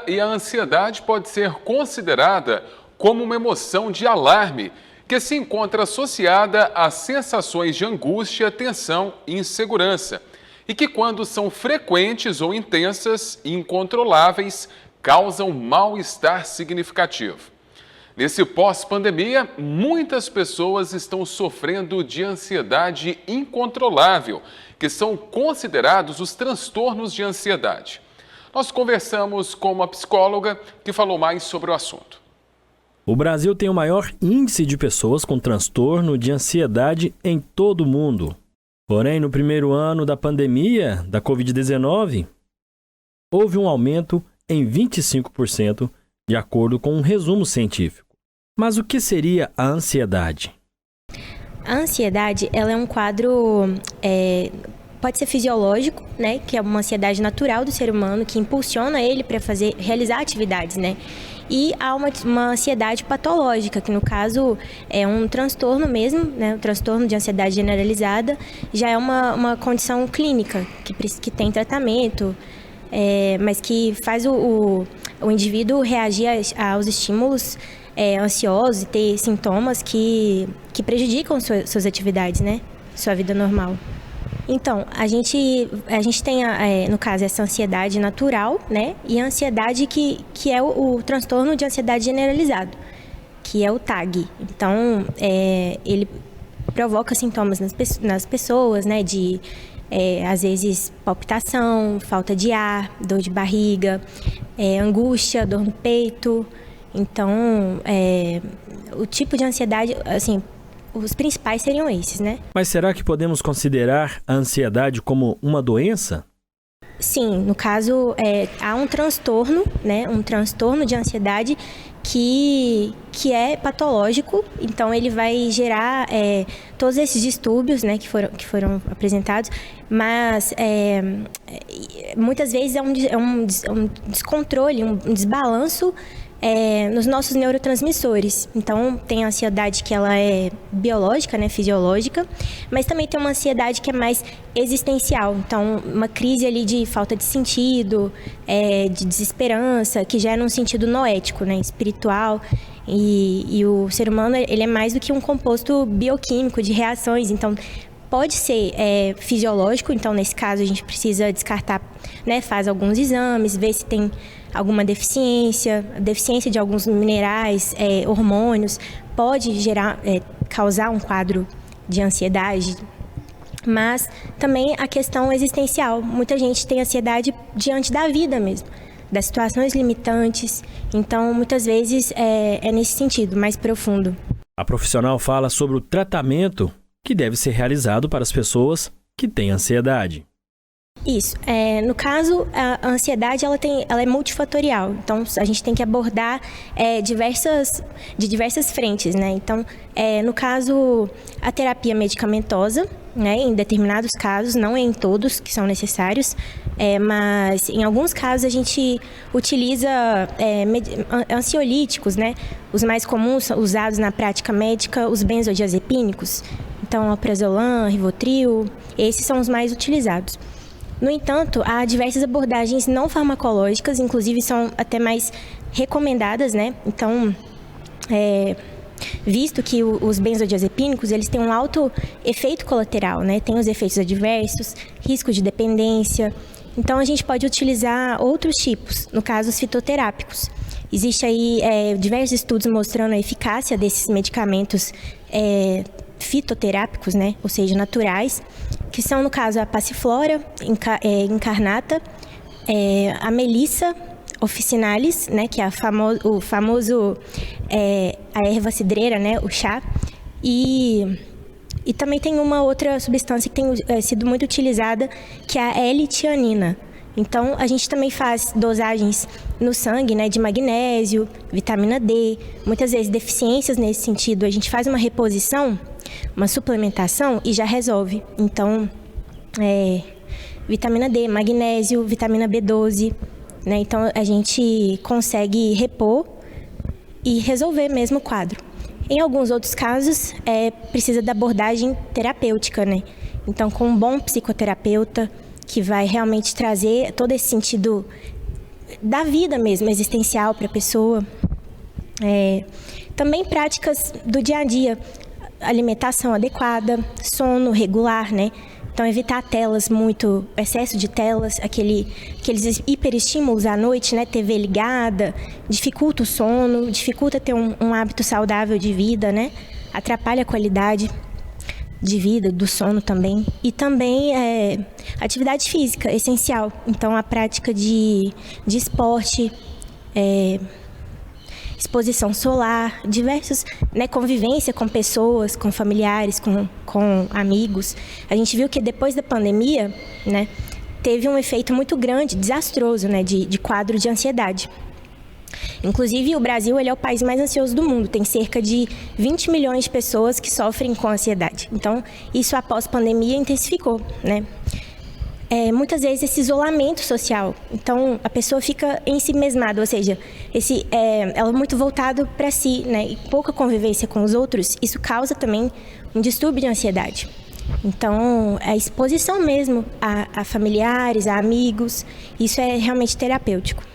E a ansiedade pode ser considerada como uma emoção de alarme que se encontra associada a sensações de angústia, tensão e insegurança, e que, quando são frequentes ou intensas e incontroláveis, causam mal-estar significativo. Nesse pós-pandemia, muitas pessoas estão sofrendo de ansiedade incontrolável, que são considerados os transtornos de ansiedade. Nós conversamos com uma psicóloga que falou mais sobre o assunto. O Brasil tem o maior índice de pessoas com transtorno de ansiedade em todo o mundo. Porém, no primeiro ano da pandemia da Covid-19, houve um aumento em 25%, de acordo com um resumo científico. Mas o que seria a ansiedade? A ansiedade, ela é um quadro... Pode ser fisiológico, né, que é uma ansiedade natural do ser humano, que impulsiona ele para realizar atividades, né? E há uma ansiedade patológica, que no caso é um transtorno mesmo, né? O transtorno de ansiedade generalizada já é uma condição clínica, que tem tratamento, mas que faz o indivíduo reagir aos estímulos ansiosos e ter sintomas que prejudicam suas atividades, né? Sua vida normal. Então, a gente tem, no caso, essa ansiedade natural, né? E a ansiedade que é o transtorno de ansiedade generalizado, que é o TAG. Então, ele provoca sintomas nas pessoas, né? De, às vezes, palpitação, falta de ar, dor de barriga, angústia, dor no peito. Então, o tipo de ansiedade, assim... Os principais seriam esses, né? Mas será que podemos considerar a ansiedade como uma doença? Sim, no caso, há um transtorno, né? Um transtorno de ansiedade que é patológico. Então, ele vai gerar todos esses distúrbios, né? Que foram apresentados. Mas, muitas vezes é um descontrole, um desbalanço nos nossos neurotransmissores. Então, tem a ansiedade que ela é biológica, né, fisiológica, mas também tem uma ansiedade que é mais existencial. Então, uma crise ali de falta de sentido, de desesperança, que já é num sentido noético, né, espiritual. E o ser humano, ele é mais do que um composto bioquímico de reações. Então, pode ser fisiológico. Então, nesse caso, a gente precisa descartar, né, faz alguns exames, ver se tem alguma deficiência de alguns minerais, hormônios, pode causar um quadro de ansiedade, mas também a questão existencial. Muita gente tem ansiedade diante da vida mesmo, das situações limitantes, então muitas vezes é nesse sentido, mais profundo. A profissional fala sobre o tratamento que deve ser realizado para as pessoas que têm ansiedade. Isso. No caso, a ansiedade ela é multifatorial. Então, a gente tem que abordar de diversas frentes, né? Então, no caso, a terapia medicamentosa, né? Em determinados casos, não em todos que são necessários, mas em alguns casos a gente utiliza ansiolíticos, né? Os mais comuns usados na prática médica, os benzodiazepínicos. Então, alprazolam, Rivotril, esses são os mais utilizados. No entanto, há diversas abordagens não farmacológicas, inclusive são até mais recomendadas, né? Então, visto que os benzodiazepínicos, eles têm um alto efeito colateral, né? Tem os efeitos adversos, risco de dependência. Então, a gente pode utilizar outros tipos, no caso, os fitoterápicos. Existe aí diversos estudos mostrando a eficácia desses medicamentos fitoterápicos, né? Ou seja, naturais, que são, no caso, a passiflora incarnata, a melissa officinalis, né? Que é o famoso a erva cidreira, né? O chá. E também tem uma outra substância que tem sido muito utilizada, que é a L-tianina. Então, a gente também faz dosagens no sangue, né, de magnésio, vitamina D. Muitas vezes, deficiências nesse sentido, a gente faz uma reposição, uma suplementação e já resolve. Então, vitamina D, magnésio, vitamina B12, né? Então, a gente consegue repor e resolver mesmo o quadro. Em alguns outros casos, precisa da abordagem terapêutica, né? Então, com um bom psicoterapeuta, que vai realmente trazer todo esse sentido da vida mesmo, existencial para a pessoa. Também práticas do dia a dia, alimentação adequada, sono regular, né? Então, evitar telas muito, excesso de telas, aqueles hiperestímulos à noite, né? TV ligada, dificulta o sono, dificulta ter um hábito saudável de vida, né? Atrapalha a qualidade de vida, do sono também. E também atividade física, essencial. Então, a prática de esporte, exposição solar, diversos, né, convivência com pessoas, com familiares, com amigos. A gente viu que depois da pandemia, né, teve um efeito muito grande, desastroso, né, de quadro de ansiedade. Inclusive, o Brasil ele é o país mais ansioso do mundo. Tem cerca de 20 milhões de pessoas que sofrem com ansiedade. Então, isso após pandemia intensificou, né? Muitas vezes esse isolamento social. Então, a pessoa fica em si mesmada, ou seja, ela é muito voltada para si, né? E pouca convivência com os outros, isso causa também um distúrbio de ansiedade. Então, a exposição mesmo a familiares, a amigos, isso é realmente terapêutico.